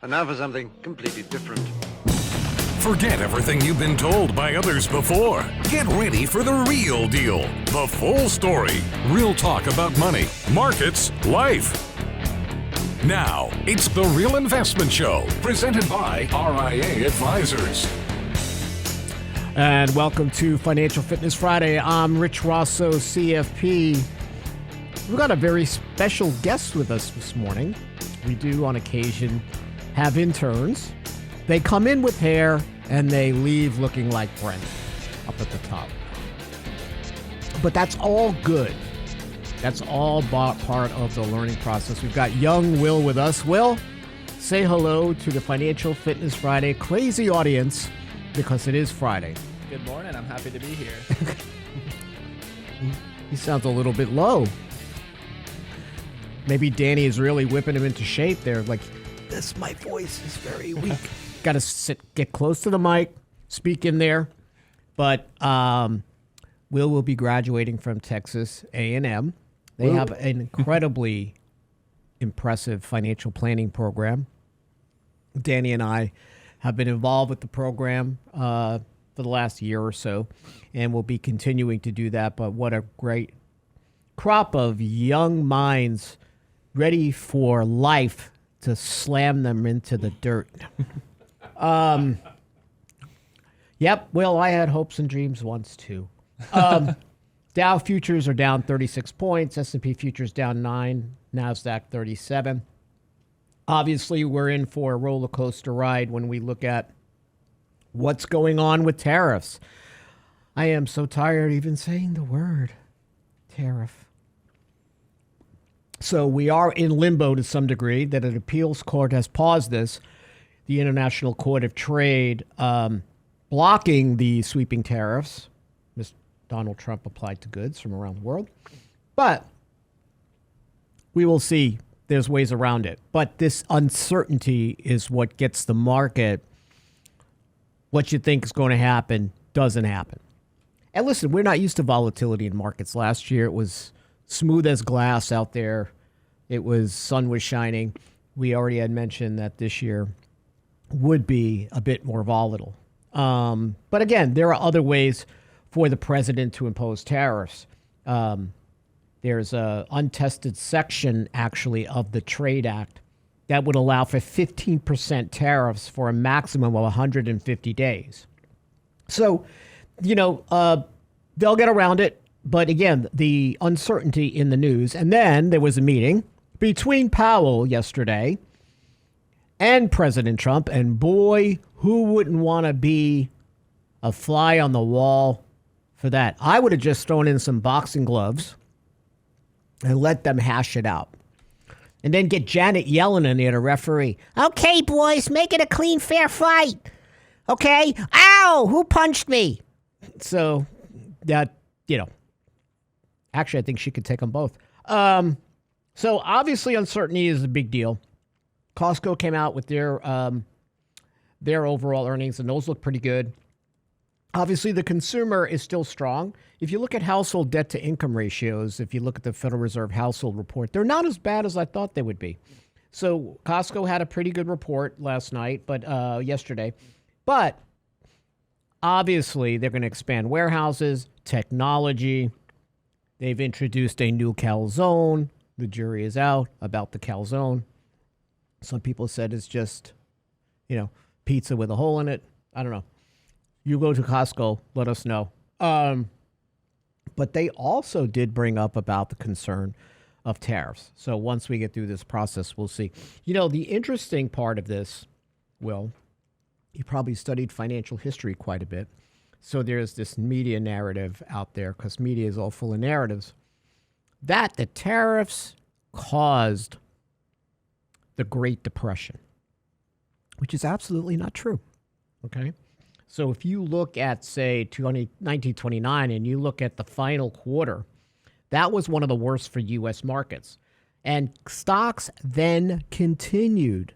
And now for something completely different. Forget everything you've been told by others before. Get ready for the real deal, the full story. Real talk about money, markets, life. Now, it's The Real Investment Show, presented by RIA Advisors. And welcome to Financial Fitness Friday. I'm Rich Rosso, CFP. We've got a very special guest with us this morning. We do, on occasion, have interns. They come in with hair and they leave looking like Brent up at the top. But that's all good. That's all part of the learning process. We've got young Will with us. Will, say hello to the Financial Fitness Friday crazy audience, because it is Friday. Good morning. I'm happy to be here. He sounds a little bit low. Maybe Danny is really whipping him into shape there. Like, my voice is very weak. Got to get close to the mic, speak in there. But Will be graduating from Texas A&M. They have an incredibly impressive financial planning program. Danny and I have been involved with the program for the last year or so, and we'll be continuing to do that. But what a great crop of young minds ready for life to slam them into the dirt. Yep, well, I had hopes and dreams once too. Dow futures are down 36 points, S&P futures down 9, NASDAQ 37. Obviously, we're in for a roller coaster ride when we look at what's going on with tariffs. I am so tired even saying the word tariff. So we are in limbo to some degree that an appeals court has paused this. The International Court of Trade blocking the sweeping tariffs Mr. Donald Trump applied to goods from around the world. But we will see. There's ways around it. But this uncertainty is what gets the market. What you think is going to happen doesn't happen. And listen, we're not used to volatility in markets. Last year, it was smooth as glass out there. It was, sun was shining. We already had mentioned that this year would be a bit more volatile. But again, there are other ways for the president to impose tariffs. There's a untested section, actually, of the Trade Act that would allow for 15% tariffs for a maximum of 150 days. So, they'll get around it. But again, the uncertainty in the news. And then there was a meeting between Powell yesterday and President Trump. And boy, who wouldn't want to be a fly on the wall for that? I would have just thrown in some boxing gloves and let them hash it out. And then get Janet Yellen in there to referee. Okay, boys, make it a clean, fair fight. Okay? Ow! Who punched me? So that, actually, I think she could take them both. So obviously uncertainty is a big deal. Costco came out with their overall earnings, and those look pretty good. Obviously, the consumer is still strong. If you look at household debt to income ratios, if you look at the Federal Reserve household report, they're not as bad as I thought they would be. So Costco had a pretty good report last night, but yesterday. But obviously, they're going to expand warehouses, technology. They've introduced a new calzone. The jury is out about the calzone. Some people said it's just, pizza with a hole in it. I don't know. You go to Costco, let us know. But they also did bring up about the concern of tariffs. So once we get through this process, we'll see. The interesting part of this, Will, you probably studied financial history quite a bit. So there's this media narrative out there, because media is all full of narratives, that the tariffs caused the Great Depression, which is absolutely not true. Okay? So if you look at, say, 1929 and you look at the final quarter, that was one of the worst for U.S. markets. And stocks then continued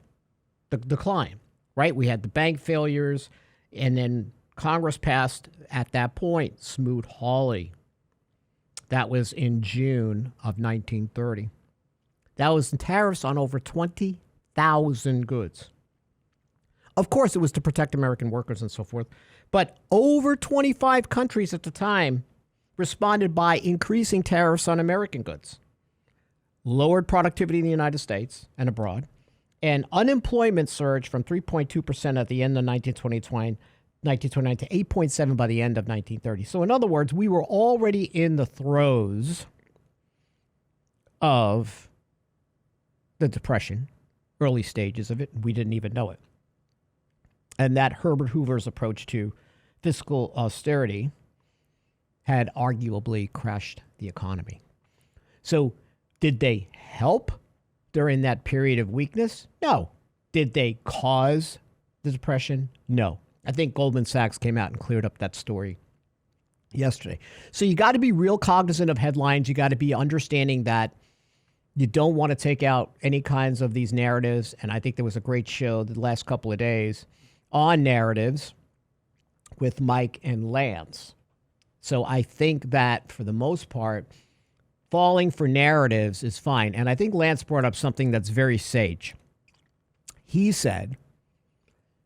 the decline, right? We had the bank failures, and then Congress passed, at that point, Smoot-Hawley. That was in June of 1930. That was tariffs on over 20,000 goods. Of course, it was to protect American workers and so forth. But over 25 countries at the time responded by increasing tariffs on American goods, lowered productivity in the United States and abroad, and unemployment surged from 3.2% at the end of 1929 to 8.7% by the end of 1930. So in other words, we were already in the throes of the Depression, early stages of it. We didn't even know it. And that Herbert Hoover's approach to fiscal austerity had arguably crashed the economy. So did they help during that period of weakness? No. Did they cause the Depression? No. I think Goldman Sachs came out and cleared up that story yesterday. So you got to be real cognizant of headlines. You got to be understanding that you don't want to take out any kinds of these narratives. And I think there was a great show the last couple of days on narratives with Mike and Lance. So I think that for the most part, falling for narratives is fine. And I think Lance brought up something that's very sage. He said,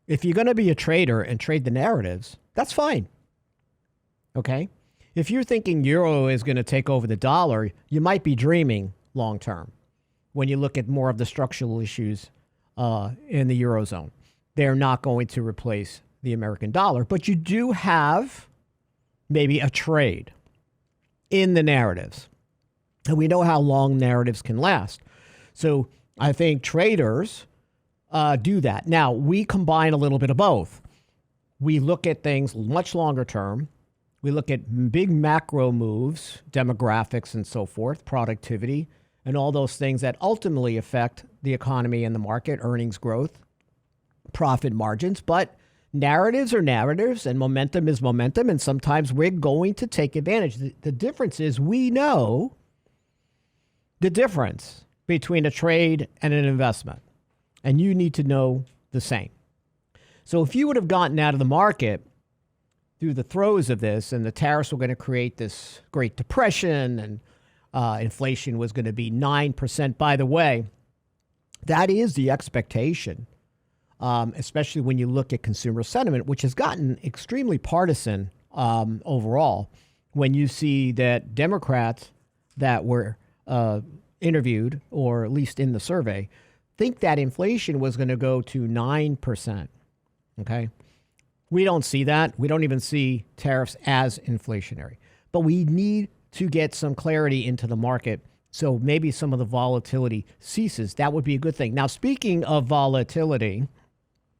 if you're going to be a trader and trade the narratives, that's fine. Okay? If you're thinking euro is going to take over the dollar, you might be dreaming long term when you look at more of the structural issues in the Eurozone. They're not going to replace the American dollar, but you do have maybe a trade in the narratives. And we know how long narratives can last. So I think traders do that. Now, we combine a little bit of both. We look at things much longer term. We look at big macro moves, demographics and so forth, productivity, and all those things that ultimately affect the economy and the market, earnings growth, profit margins. But narratives are narratives and momentum is momentum. And sometimes we're going to take advantage. The difference is we know the difference between a trade and an investment. And you need to know the same. So if you would have gotten out of the market through the throes of this and the tariffs were going to create this Great Depression and inflation was going to be 9%, by the way, that is the expectation, especially when you look at consumer sentiment, which has gotten extremely partisan overall. When you see that Democrats that were interviewed, or at least in the survey, think that inflation was going to go to 9%. Okay. We don't see that. We don't even see tariffs as inflationary. But we need to get some clarity into the market so maybe some of the volatility ceases. That would be a good thing. Now, speaking of volatility,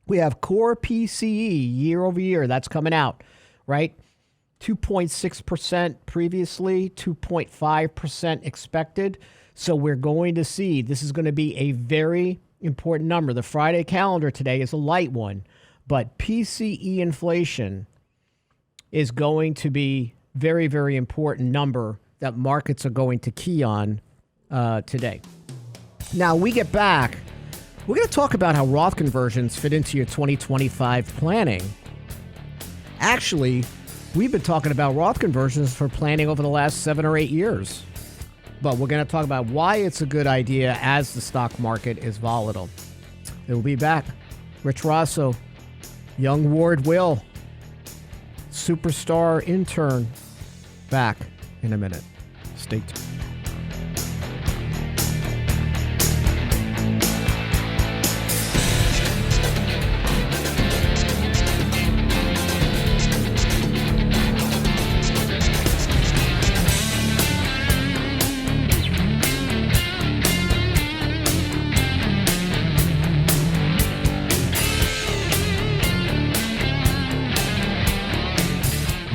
we have core PCE year over year. That's coming out, right? 2.6% previously, 2.5% expected. So we're going to see, this is going to be a very important number. The Friday calendar today is a light one, but PCE inflation is going to be very, very important number that markets are going to key on today. Now, we get back, we're going to talk about how Roth conversions fit into your 2025 planning. Actually, we've been talking about Roth conversions for planning over the last 7 or 8 years. But we're going to talk about why it's a good idea as the stock market is volatile. It will be back. Rich Rosso, young Ward Will, superstar intern, back in a minute. Stay tuned.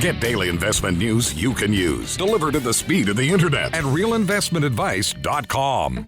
Get daily investment news you can use, delivered at the speed of the internet at realinvestmentadvice.com.